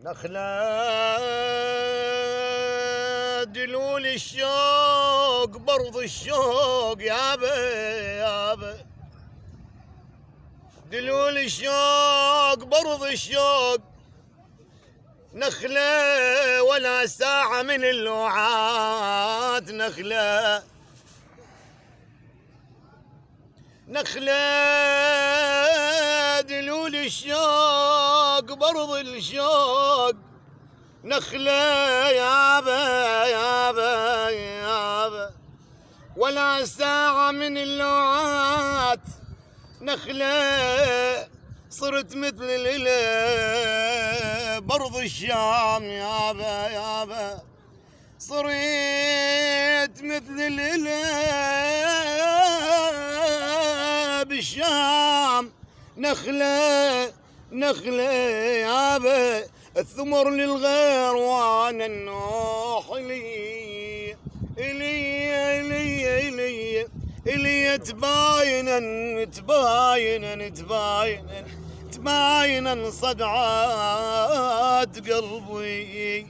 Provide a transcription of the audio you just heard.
نخلة دلول الشوق برض الشوق يابا دلول الشوق برض الشوق نخلة ولا ساعة من اللوعات نخلة دلول الشوق برض الشوق نخلة يابا ولا ساعة من اللوعات نخلة صرت مثل الإله برض الشام يابا صرت مثل الإله بالشام نخلة يابا الثمر للغير وانا النوح إلي تباينا صدعات قلبي